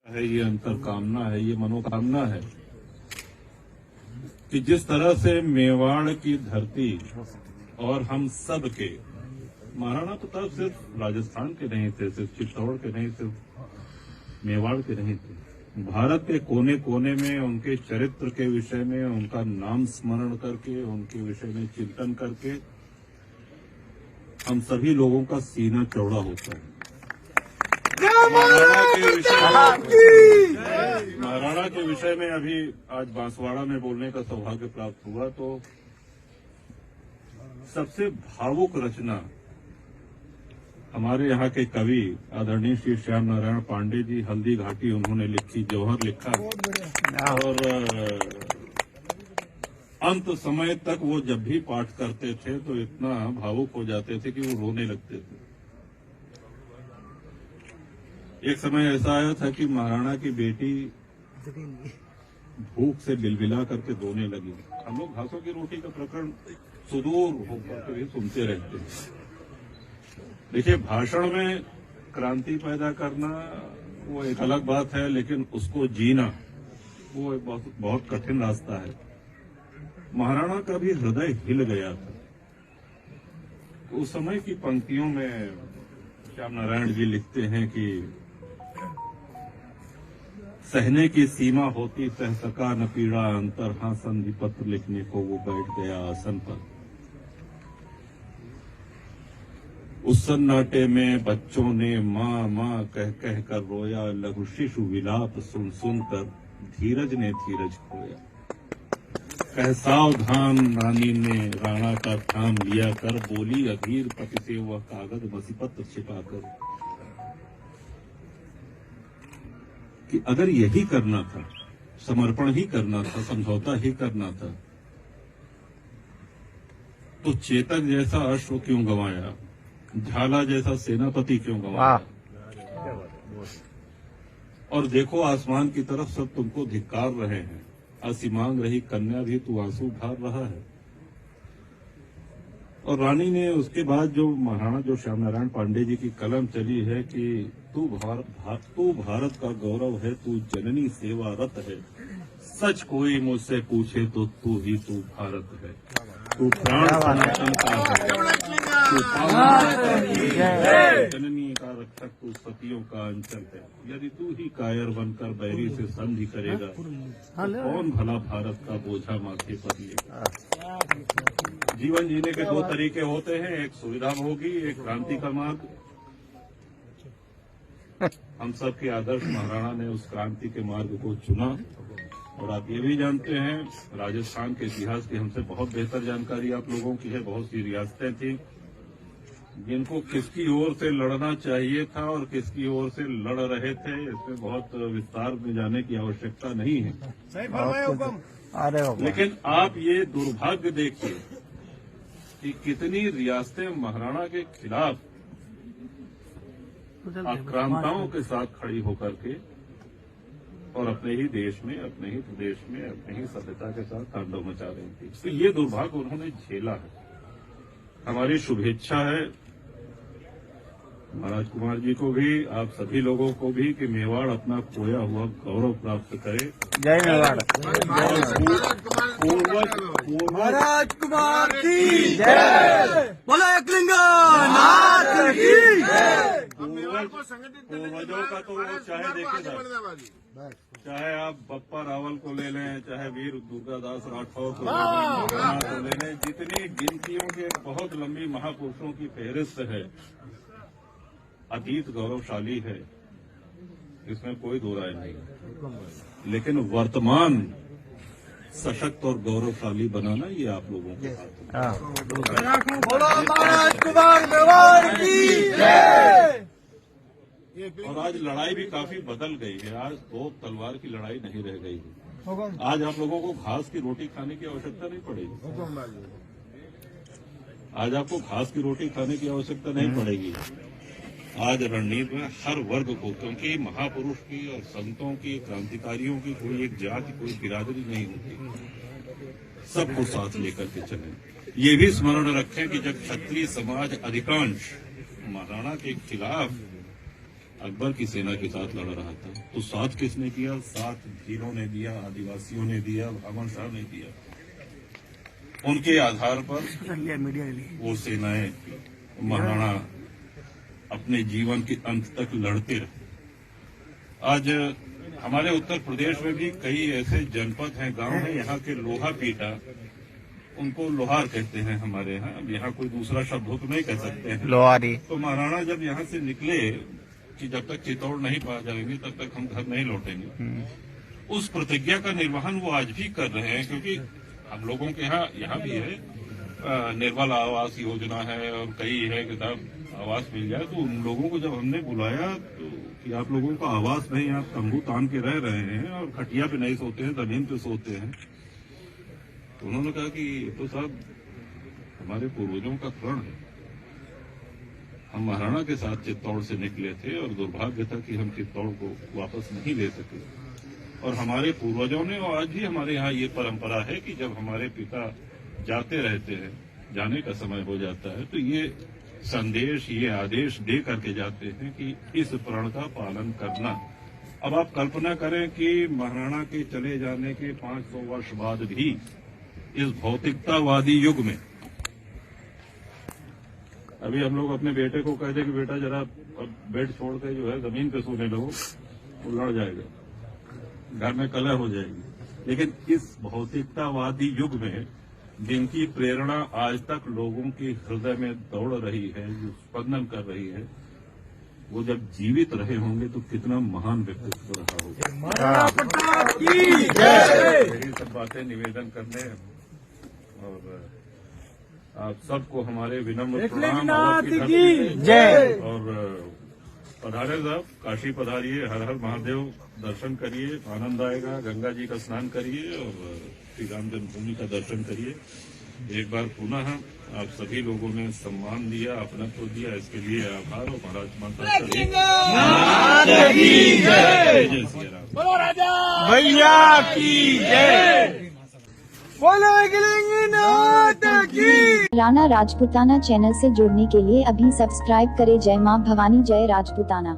है, ये अंतरकामना है, ये मनोकामना है कि जिस तरह से मेवाड़ की धरती और हम सब के महाराणा प्रताप सिर्फ राजस्थान के नहीं थे, सिर्फ चित्तौड़ के नहीं, सिर्फ मेवाड़ के नहीं थे, भारत के कोने कोने में उनके चरित्र के विषय में, उनका नाम स्मरण करके, उनके विषय में चिंतन करके हम सभी लोगों का सीना चौड़ा होता है। महाराणा के विषय में अभी आज बांसवाड़ा में बोलने का सौभाग्य प्राप्त हुआ, तो सबसे भावुक रचना हमारे यहाँ के कवि आदरणीय श्री श्याम नारायण पांडे जी हल्दी घाटी उन्होंने लिखी, जौहर लिखा, और अंत समय तक वो जब भी पाठ करते थे तो इतना भावुक हो जाते थे कि वो रोने लगते थे। एक समय ऐसा आया था कि महाराणा की बेटी भूख से बिलबिला करके रोने लगी। हम लोग घासों की रोटी का प्रकरण सुदूर होकर भी सुनते रहते हैं। देखिए, भाषण में क्रांति पैदा करना वो एक अलग बात है, लेकिन उसको जीना वो एक बहुत कठिन रास्ता है। महाराणा का भी हृदय हिल गया था। उस समय की पंक्तियों में श्याम नारायण जी लिखते हैं कि सहने की सीमा होती सह सका न पीड़ा अंतर, हाँ संधि पत्र लिखने को वो बैठ गया आसन पर। उस सन्नाटे में बच्चों ने माँ माँ कह कह कर रोया, लघु शिशु विलाप सुन सुन कर धीरज ने धीरज खोया। कह सावधान रानी ने राणा का थाम लिया कर, बोली अधीर पति से वह कागज मसीपत्र छिपाकर कि अगर यही करना था, समर्पण ही करना था, समझौता ही करना था, तो चेतक जैसा अश्व क्यों गंवाया, झाला जैसा सेनापति क्यों गंवाया। और देखो आसमान की तरफ सब तुमको धिक्कार रहे हैं, आसी मांग रही कन्या भी तू आंसू ढार रहा है। और रानी ने उसके बाद जो महाराणा जो श्याम नारायण पांडे जी की कलम चली है कि तू भारत का गौरव है, तू जननी सेवारत है, सच कोई मुझसे पूछे तो तू ही तू भारत है, तू प्राण सनातन का है, तू जननी का रक्षक, तू सतियों का अंचल है। यदि तू ही कायर बनकर बैरी से संधि करेगा तो कौन भला भारत का बोझा माथे पर लेगा। जीवन जीने के दो तरीके होते हैं, एक सुविधा होगी, एक क्रांति का मार्ग। हम सब के आदर्श महाराणा ने उस क्रांति के मार्ग को चुना। और आप ये भी जानते हैं, राजस्थान के इतिहास की हमसे बहुत बेहतर जानकारी आप लोगों की है। बहुत सी रियासतें थी जिनको किसकी ओर से लड़ना चाहिए था और किसकी ओर से लड़ रहे थे, इसमें बहुत विस्तार में जाने की आवश्यकता नहीं है। सही फरमाया हुक्म। लेकिन आप ये दुर्भाग्य देखिए कि कितनी रियासतें महाराणा के खिलाफ आक्रांताओं के साथ खड़ी होकर के और अपने ही देश में, अपने ही प्रदेश में, अपने ही सभ्यता के साथ तांडव मचा रही थी। तो ये दुर्भाग्य उन्होंने झेला है। हमारी शुभेच्छा है महाराज कुमार जी को भी, आप सभी लोगों को भी, कि मेवाड़ अपना खोया हुआ गौरव प्राप्त करे। जय मेवाड़। महाराज कुमार की जय। बोलो एकलिंगा नाथ की जय। पूर्वजों का तो वो चाहे देखिए, चाहे आप बप्पा रावल को ले लें, चाहे वीर दुर्गादास राठौर को ले लें, जितनी गिनतियों के बहुत लंबी महापुरुषों की फहरिस्त है, अतीत गौरवशाली है, इसमें कोई दो राय नहीं। लेकिन वर्तमान सशक्त और गौरवशाली बनाना ये आप लोगों के हाथ में। बोलो महाराज कुमार मेवाड़ की जय। और आज लड़ाई भी काफी बदल गई है। आज तोप तलवार की लड़ाई नहीं रह गई है। आज आप लोगों को घास की रोटी खाने की आवश्यकता नहीं पड़ेगी। आज आपको घास की रोटी खाने की आवश्यकता नहीं पड़ेगी। आज रणनीति में हर वर्ग को, क्योंकि महापुरुष की और संतों की, क्रांतिकारियों की कोई एक जाति, कोई बिरादरी नहीं होती, सबको साथ लेकर के चलें। ये भी स्मरण रखें कि जब क्षत्रिय समाज अधिकांश महाराणा के खिलाफ अकबर की सेना के साथ लड़ रहा था, तो साथ किसने किया? साथ भीलों ने दिया, आदिवासियों ने दिया, ब्राह्मण शाह ने दिया। उनके आधार पर वो सेनाएं, महाराणा अपने जीवन के अंत तक लड़ते रहे। आज हमारे उत्तर प्रदेश में भी कई ऐसे जनपद हैं, गांव हैं, यहाँ के लोहा पीटा, उनको लोहार कहते हैं हमारे यहाँ। अब यहाँ कोई दूसरा शब्द हो तो नहीं कह सकते हैं, लोहारी। तो महाराणा जब यहाँ से निकले कि जब तक चित्तौड़ नहीं पा जाएंगे तब तक हम घर नहीं लौटेंगे, उस प्रतिज्ञा का निर्वहन वो आज भी कर रहे हैं। क्योंकि हम लोगों के यहाँ भी है निर्मल आवास योजना है और कई है कि साहब आवास मिल जाए, तो उन लोगों को जब हमने बुलाया तो कि आप लोगों का आवास नहीं, आप तंबू तान के रह रहे हैं और खटिया पे नहीं सोते हैं, जमीन पे सोते हैं, तो उन्होंने कहा कि तो साहब हमारे पूर्वजों का प्रण है, हम महाराणा के साथ चित्तौड़ से निकले थे और दुर्भाग्य था कि हम चित्तौड़ को वापस नहीं ले सके। और हमारे पूर्वजों ने, और आज भी हमारे यहाँ ये परंपरा है कि जब हमारे पिता जाते रहते हैं, जाने का समय हो जाता है, तो ये संदेश, ये आदेश दे करके जाते हैं कि इस प्रण का पालन करना। अब आप कल्पना करें कि महाराणा के चले जाने के 500 वर्ष बाद भी इस भौतिकतावादी युग में अभी हम लोग अपने बेटे को कहते कि बेटा जरा अब बेड छोड़ के जो है जमीन पे सोने लगो, वो लड़ जाएगा, घर में कलह हो जाएगी। लेकिन इस भौतिकतावादी युग में जिनकी प्रेरणा आज तक लोगों के हृदय में दौड़ रही है, जो स्पंदन कर रही है, वो जब जीवित रहे होंगे तो कितना महान व्यक्तित्व रहा होगा। मेरी सब बातें निवेदन करने और आप सबको हमारे विनम्र प्रणाम और पधारे साहब, काशी पधारिए, हर हर महादेव दर्शन करिए, आनंद आएगा। गंगा जी का स्नान करिए और श्री राम जन्मभूमि का दर्शन करिए। एक बार पुनः आप सभी लोगों ने सम्मान दिया, अपनत्व दिया, इसके लिए आभार। और महाराज माता जय श्री राम, भैया की जय, बोलो नाथ की। राणा राजपूताना चैनल से जुड़ने के लिए अभी सब्सक्राइब करें। जय मां भवानी, जय राजपूताना।